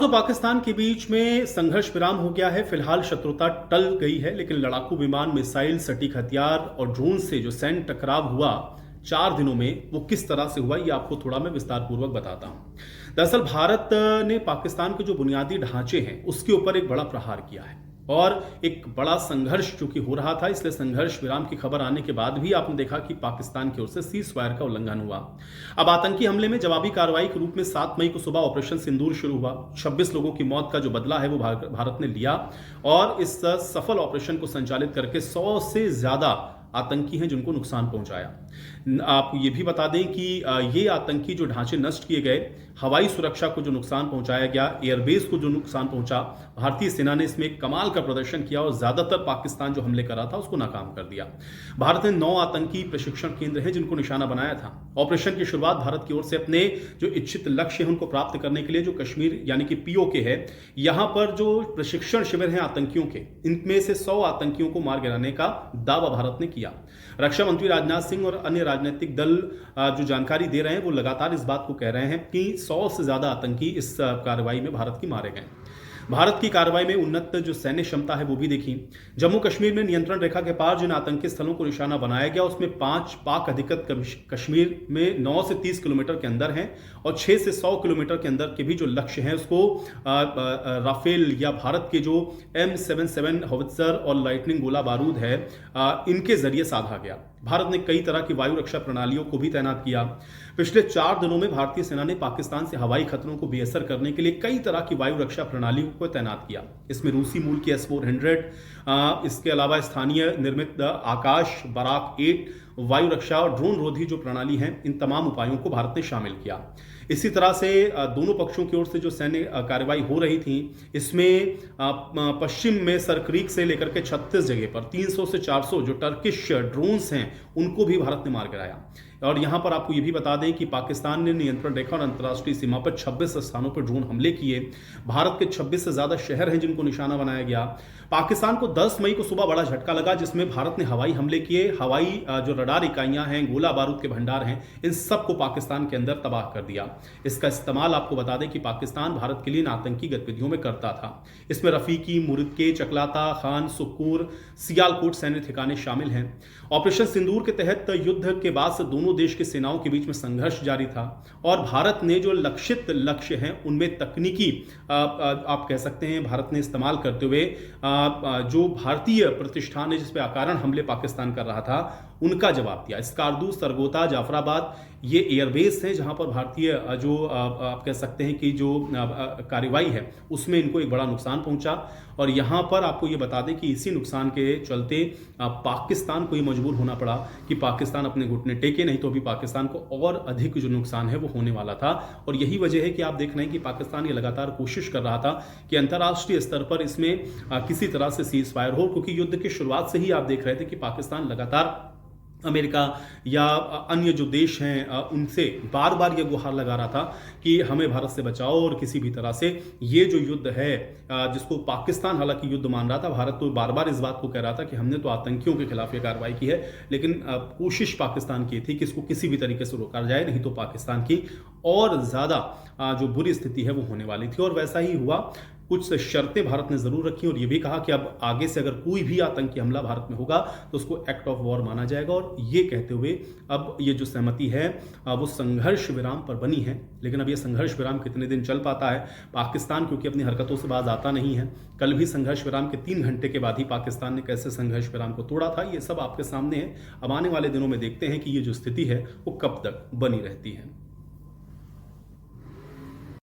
तो पाकिस्तान के बीच में संघर्ष विराम हो गया है। फिलहाल शत्रुता टल गई है, लेकिन लड़ाकू विमान, मिसाइल, सटीक हथियार और ड्रोन से जो सैन्य टकराव हुआ 4 दिनों में, वो किस तरह से हुआ, ये आपको थोड़ा मैं विस्तार पूर्वक बताता हूं। दरअसल भारत ने पाकिस्तान के जो बुनियादी ढांचे हैं उसके ऊपर एक बड़ा प्रहार किया है और एक बड़ा संघर्ष चूंकि हो रहा था, इसलिए संघर्ष विराम की खबर आने के बाद भी आपने देखा कि पाकिस्तान की ओर से सीज फायर का उल्लंघन हुआ। अब आतंकी हमले में जवाबी कार्रवाई के रूप में 7 मई को सुबह ऑपरेशन सिंदूर शुरू हुआ। 26 लोगों की मौत का जो बदला है वो भारत ने लिया और इस सफल ऑपरेशन को संचालित करके 100 से ज्यादा आतंकी हैं जिनको नुकसान पहुंचाया। आप ये भी बता दें कि ये आतंकी जो ढांचे नष्ट किए गए, हवाई सुरक्षा को जो नुकसान पहुंचाया गया, एयरबेस को जो नुकसान पहुंचा, भारतीय सेना ने इसमें कमाल का प्रदर्शन किया और ज्यादातर पाकिस्तान जो हमले कर रहा था उसको नाकाम कर दिया। भारत ने 9 आतंकी प्रशिक्षण केंद्र हैं जिनको निशाना बनाया था। ऑपरेशन की शुरुआत भारत की ओर से अपने जो इच्छित लक्ष्य है उनको प्राप्त करने के लिए जो कश्मीर यानी कि पीओके है, यहां पर जो प्रशिक्षण शिविर हैं आतंकियों के, इनमें से 100 आतंकियों को मार गिराने का दावा भारत ने किया। रक्षा मंत्री राजनाथ सिंह और अन्य राजनीतिक दल जो जानकारी दे रहे हैं वो लगातार इस बात को कह रहे हैं कि 100 से ज्यादा आतंकी इस कार्रवाई में भारत की मारे गए। भारत की कार्रवाई में उन्नत जो सैन्य क्षमता है वो भी देखी। जम्मू कश्मीर में नियंत्रण रेखा के पार जिन आतंकी स्थलों को निशाना बनाया गया उसमें 5 पाक अधिकृत कश्मीर में 9 से 30 किलोमीटर के अंदर हैं और 6 से 100 किलोमीटर के अंदर के भी जो लक्ष्य हैं उसको राफेल या भारत के जो M77 हॉवित्जर और लाइटनिंग गोला बारूद है इनके जरिए साधा गया। भारत ने कई तरह की वायु रक्षा प्रणालियों को भी तैनात किया। पिछले 4 दिनों में भारतीय सेना ने पाकिस्तान से हवाई खतरों को बेअसर करने के लिए कई तरह की वायु रक्षा प्रणालियों को तैनात किया। इसमें रूसी मूल की S-400, इसके अलावा स्थानीय निर्मित आकाश बराक 8 वायु रक्षा और ड्रोन रोधी जो प्रणाली हैं, इन तमाम उपायों को भारत ने शामिल किया। इसी तरह से दोनों पक्षों की ओर से जो सैन्य कार्रवाई हो रही थी, इसमें पश्चिम में सरक्रीक से लेकर के 36 जगह पर 300 से 400 जो टर्किश ड्रोन्स हैं उनको भी भारत ने मार गिराया। और यहां पर आपको ये भी बता दें कि पाकिस्तान ने नियंत्रण रेखा और अंतर्राष्ट्रीय सीमा पर 26 स्थानों पर ड्रोन हमले किए। भारत के 26 से ज्यादा शहर हैं जिनको निशाना बनाया गया। पाकिस्तान को 10 मई को सुबह बड़ा झटका लगा जिसमें भारत ने हवाई हमले किए। हवाई जो रडार इकाइयां हैं, गोला बारूद के भंडार हैं, इन सबको पाकिस्तान के अंदर तबाह कर दिया। इसका इस्तेमाल आपको बता दें कि पाकिस्तान भारत के लिए आतंकी गतिविधियों में करता था। इसमें रफीकी, मुरिदके, चकलाता, खान, सुक्कूर, सियालकोट सैन्य ठिकाने शामिल हैं। ऑपरेशन सिंदूर के तहत युद्ध के बाद से दोनों देश की सेनाओं के बीच में संघर्ष जारी था और भारत ने जो लक्षित लक्ष्य हैं उनमें तकनीकी आप कह सकते हैं भारत ने इस्तेमाल करते हुए जो भारतीय प्रतिष्ठान है जिस पे अकारण हमले पाकिस्तान कर रहा था उनका जवाब दिया। स्कार्दू, सरगोदा, जाफराबाद ये एयरबेस हैं जहां पर भारतीय जो आप कह सकते हैं कि जो कार्रवाई है उसमें इनको एक बड़ा नुकसान पहुंचा। और यहां पर आपको ये बता दें कि इसी नुकसान के चलते पाकिस्तान को ये मजबूर होना पड़ा कि पाकिस्तान अपने घुटने टेके, नहीं तो अभी पाकिस्तान को और अधिक जो नुकसान है वो होने वाला था। और यही वजह है कि आप देख रहे हैं कि पाकिस्तान ये लगातार कोशिश कर रहा था कि अंतर्राष्ट्रीय स्तर पर इसमें किसी तरह से सीज फायर हो, क्योंकि युद्ध की शुरुआत से ही आप देख रहे थे कि पाकिस्तान लगातार अमेरिका या अन्य जो देश हैं उनसे बार बार ये गुहार लगा रहा था कि हमें भारत से बचाओ और किसी भी तरह से ये जो युद्ध है जिसको पाकिस्तान हालांकि युद्ध मान रहा था, भारत तो बार बार इस बात को कह रहा था कि हमने तो आतंकियों के खिलाफ ये कार्रवाई की है, लेकिन कोशिश पाकिस्तान की थी कि इसको किसी भी तरीके से रोका जाए, नहीं तो पाकिस्तान की और ज्यादा जो बुरी स्थिति है वो होने वाली थी। और वैसा ही हुआ। कुछ शर्तें भारत ने जरूर रखी और ये भी कहा कि अब आगे से अगर कोई भी आतंकी हमला भारत में होगा तो उसको एक्ट ऑफ वॉर माना जाएगा। और ये कहते हुए अब ये जो सहमति है वो संघर्ष विराम पर बनी है। लेकिन अब ये संघर्ष विराम कितने दिन चल पाता है, पाकिस्तान क्योंकि अपनी हरकतों से बाज आता नहीं है। कल भी संघर्ष विराम के 3 घंटे के बाद ही पाकिस्तान ने कैसे संघर्ष विराम को तोड़ा था, ये सब आपके सामने है। अब आने वाले दिनों में देखते हैं कि ये जो स्थिति है वो कब तक बनी रहती है।